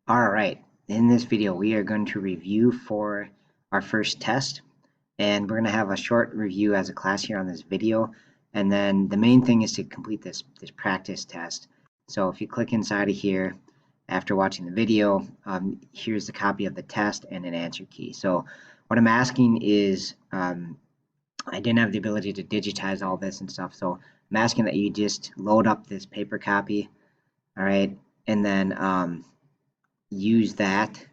All right, in this video, we are going to review for our first test, and we're going to have a short review as a class here on this video. And then the main thing is to complete this practice test. So if you click inside of here after watching the video, here's the copy of the test and an answer key. So what I'm asking is, I didn't have the ability to digitize all this and stuff, so I'm asking that you just load up this paper copy, all right, and then use that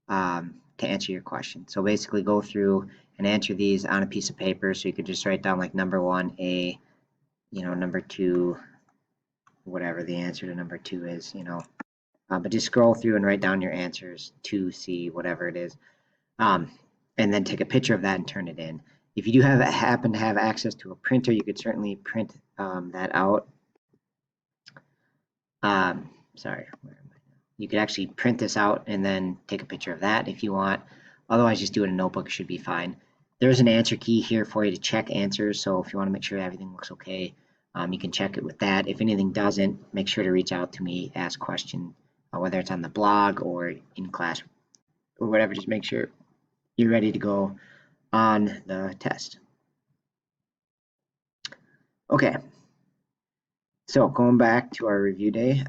to answer your question. So basically go through and answer these on a piece of paper. So you could just write down like number 1A, number 2, whatever the answer to number 2 is, but just scroll through and write down your answers, 2C, whatever it is, and then take a picture of that and turn it in. If you do happen to have access to a printer, you could certainly print that out. Sorry, where am I? You could actually print this out and then take a picture of that if you want. Otherwise, just do it in a notebook, it should be fine. There's an answer key here for you to check answers, so if you want to make sure everything looks okay, you can check it with that. If anything doesn't, make sure to reach out to me, ask questions, whether it's on the blog or in class or whatever. Just make sure you're ready to go on the test. Okay, so going back to our review day,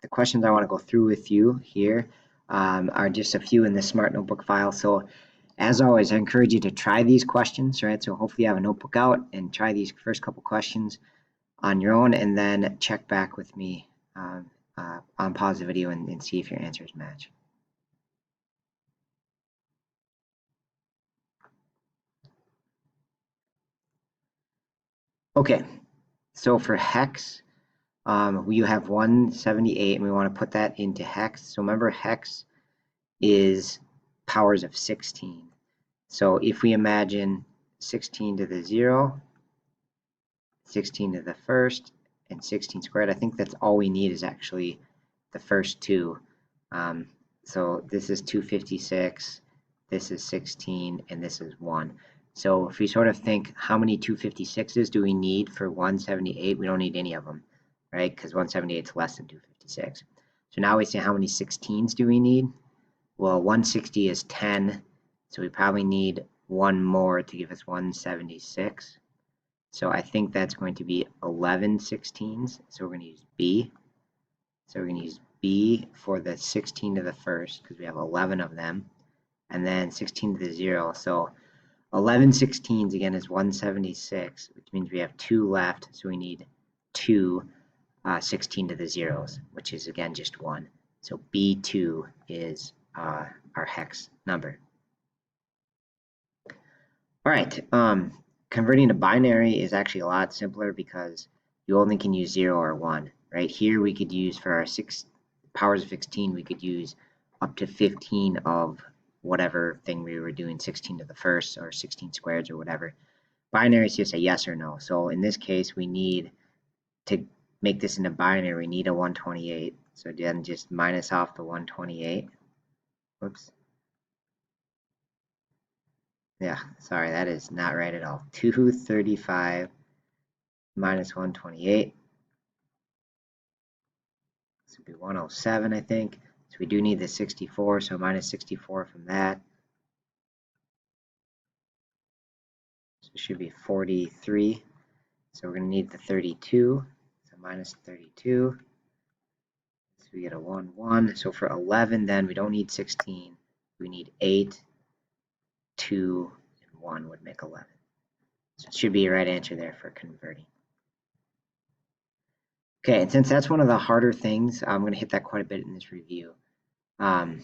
the questions I want to go through with you here are just a few in the Smart Notebook file. So as always, I encourage you to try these questions, right? So hopefully you have a notebook out and try these first couple questions on your own, and then check back with me on pause the video and see if your answers match. Okay, so for hex, you have 178, and we want to put that into hex. So remember, hex is powers of 16. So if we imagine 16 to the 0, 16 to the first, and 16 squared, I think that's all we need is actually the first two. So this is 256, this is 16, and this is 1. So if we sort of think, how many 256s do we need for 178? We don't need any of them, right? Because 178 is less than 256. So now we say, how many 16s do we need? Well, 160 is 10, so we probably need one more to give us 176. So I think that's going to be 11 16s. So we're going to use B. So we're going to use B for the 16 to the first, because we have 11 of them, and then 16 to the 0. So 11 16s again is 176, which means we have 2 left. So we need 2 16 to the 0s, which is again just 1. So B2 is our hex number. All right, converting to binary is actually a lot simpler because you only can use 0 or 1. Right here, we could use for our 6 powers of 16, we could use up to 15 of whatever thing we were doing, 16 to the first or 16 squares or whatever. Binary is just a yes or no. So in this case, we need to make this into binary. We need a 128. So then just minus off the 128. Whoops. Yeah, sorry, that is not right at all. 235 minus 128. This would be 107, I think. So we do need the 64, so minus 64 from that. So it should be 43. So we're going to need the 32. So minus 32. So we get a 1, 1. So for 11, then we don't need 16. We need 8, 2, and 1 would make 11. So it should be a right answer there for converting. Okay, and since that's one of the harder things, I'm going to hit that quite a bit in this review. So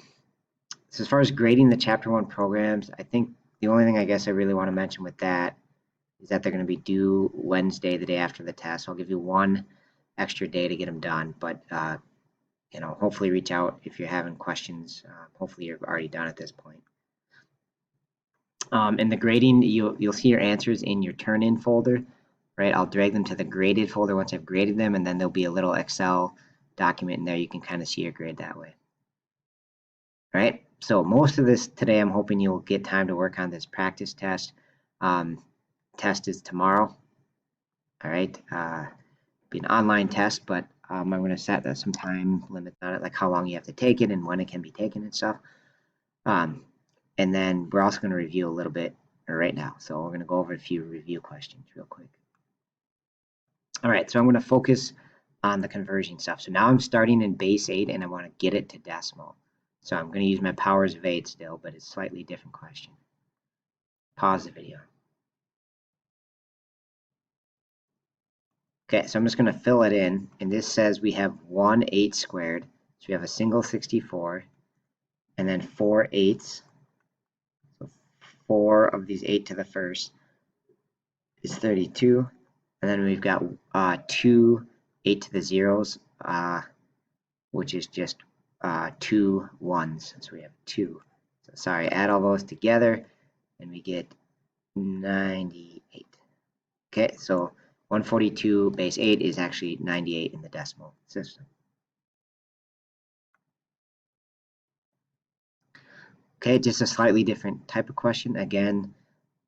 as far as grading the Chapter 1 programs, I think the only thing I guess I really want to mention with that is that they're going to be due Wednesday, the day after the test. I'll give you one extra day to get them done, but hopefully reach out if you're having questions. Hopefully you're already done at this point. In the grading, you'll see your answers in your turn-in folder. Right, I'll drag them to the graded folder once I've graded them, and then there'll be a little Excel document in there. You can kind of see your grade that way. All right, so most of this today, I'm hoping you'll get time to work on this practice test. Test is tomorrow. All right, be an online test, but I'm going to set some time limits on it, like how long you have to take it and when it can be taken and stuff. And then we're also going to review a little bit right now. So we're going to go over a few review questions real quick. All right, so I'm going to focus on the conversion stuff. So now I'm starting in base 8 and I want to get it to decimal. So I'm going to use my powers of 8 still, but it's a slightly different question. Pause the video. Okay, so I'm just going to fill it in, and this says we have 1 8 squared. So we have a single 64, and then 4 8s. So 4 of these 8 to the first is 32, and then we've got 2 8 to the zeros, which is just 2 1s. So we have 2. So sorry, add all those together, and we get 98. Okay, so 142 base 8 is actually 98 in the decimal system. Okay, just a slightly different type of question. Again,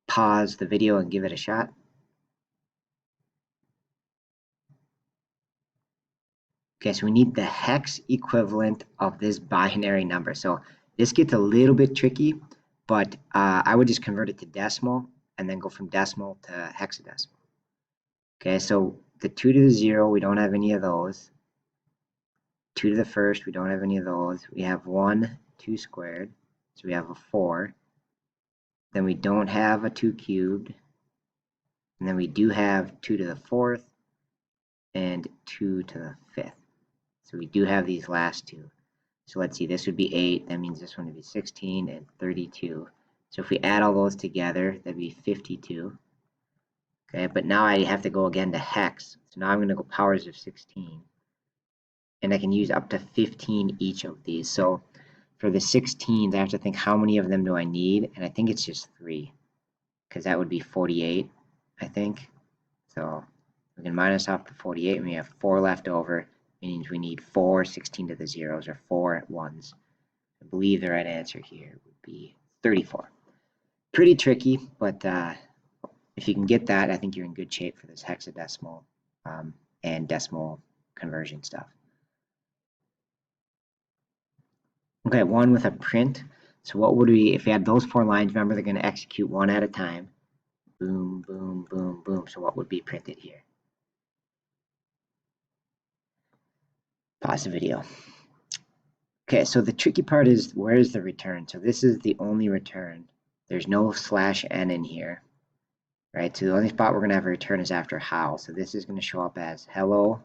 pause the video and give it a shot. Okay, so we need the hex equivalent of this binary number. So this gets a little bit tricky, but I would just convert it to decimal and then go from decimal to hexadecimal. Okay, so the 2 to the 0, we don't have any of those. 2 to the first, we don't have any of those. We have 1 2 squared, so we have a 4. Then we don't have a 2 cubed. And then we do have 2 to the 4th and 2 to the 5th. So we do have these last two. So let's see, this would be 8. That means this one would be 16 and 32. So if we add all those together, that'd be 52. Okay, but now I have to go again to hex. So now I'm going to go powers of 16. And I can use up to 15 each of these. So for the 16s, I have to think how many of them do I need? And I think it's just 3. Because that would be 48, I think. So we can minus off the 48 and we have 4 left over. Means we need 4 16 to the zeros or 4 1s. I believe the right answer here would be 34. Pretty tricky, but if you can get that, I think you're in good shape for this hexadecimal and decimal conversion stuff. Okay, one with a print. So what would we, if we had those 4 lines, remember they're going to execute one at a time. Boom, boom, boom, boom. So what would be printed here? Pause the video. Okay, so the tricky part is where is the return? So this is the only return. There's no /n in here, right? So the only spot we're going to have a return is after how. So this is going to show up as hello,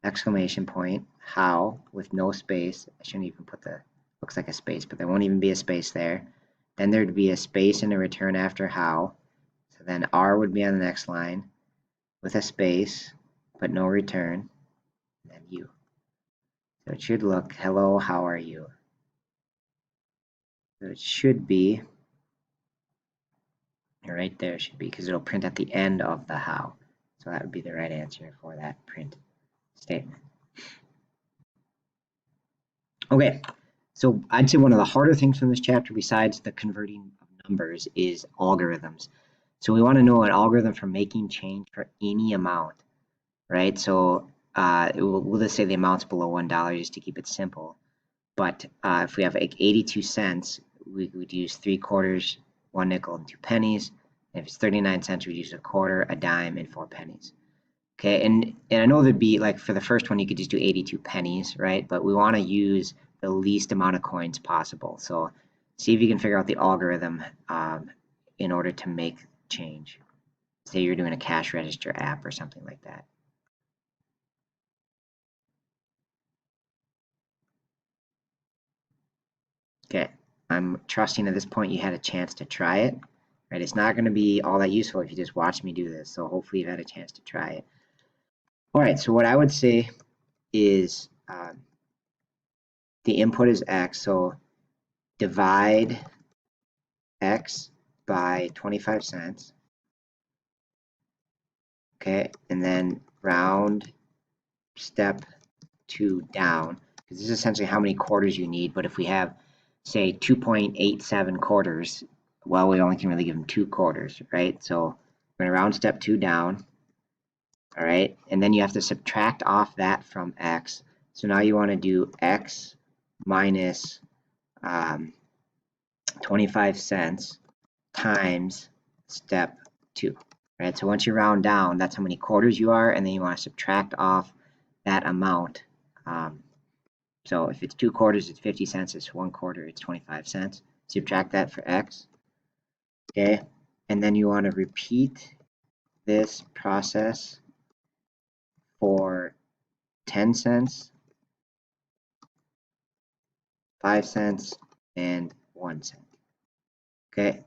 exclamation point, how, with no space. I shouldn't even put the, looks like a space, but there won't even be a space there. Then there'd be a space and a return after how. So then R would be on the next line with a space, but no return, and then U. So it should look, hello, how are you? So it should be, right there should be, because it'll print at the end of the how. So that would be the right answer for that print statement. Okay, so I'd say one of the harder things from this chapter, besides the converting of numbers, is algorithms. So we want to know an algorithm for making change for any amount, right? So we'll just say the amount's below $1 just to keep it simple. But if we have like 82 cents, we would use 3/4, 1 nickel, and 2 pennies. And if it's 39 cents, we'd use 1/4, a dime, and 4 pennies. Okay, and I know there'd be, like, for the first one, you could just do 82 pennies, right? But we want to use the least amount of coins possible. So see if you can figure out the algorithm in order to make change. Say you're doing a cash register app or something like that. Okay, I'm trusting at this point you had a chance to try it. Right, it's not going to be all that useful if you just watch me do this. So hopefully you've had a chance to try it. All right, so what I would say is the input is x, so divide x by 25 cents. Okay, and then round step 2 down, because this is essentially how many quarters you need. But if we have, say, 2.87 quarters, well, we only can really give them 2 quarters, right? So we're going to round step 2 down. all right? And then you have to subtract off that from x. So now you want to do x minus 25 cents times step 2, right? So once you round down, that's how many quarters you are, and then you want to subtract off that amount. So if it's 2 quarters, it's 50 cents. It's 1 quarter, it's 25 cents. Subtract that for x, okay? And then you want to repeat this process for 10 cents, 5 cents, and 1 cent, okay?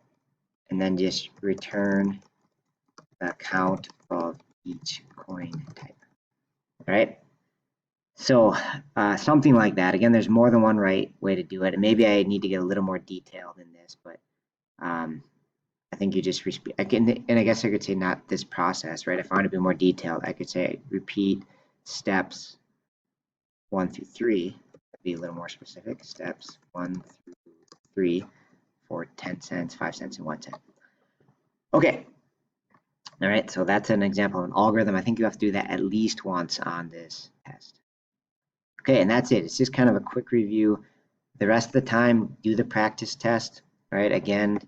And then just return the count of each coin type, all right? So something like that. Again, there's more than one right way to do it. And maybe I need to get a little more detailed in this, but I think you just I guess I could say not this process, right? If I want to be more detailed, I could say repeat steps 1 through 3. Be a little more specific. Steps 1 through 3 for 10 cents, 5 cents, and 1 cent. Okay. All right. So that's an example of an algorithm. I think you have to do that at least once on this test. Okay, and that's it. It's just kind of a quick review. The rest of the time, do the practice test, right? Again,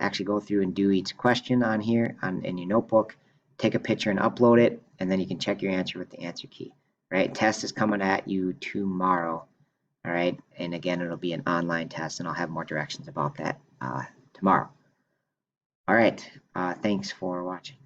actually go through and do each question on here in your notebook, take a picture and upload it, and then you can check your answer with the answer key, right? Test is coming at you tomorrow, all right? And again, it'll be an online test, and I'll have more directions about that tomorrow. All right, thanks for watching.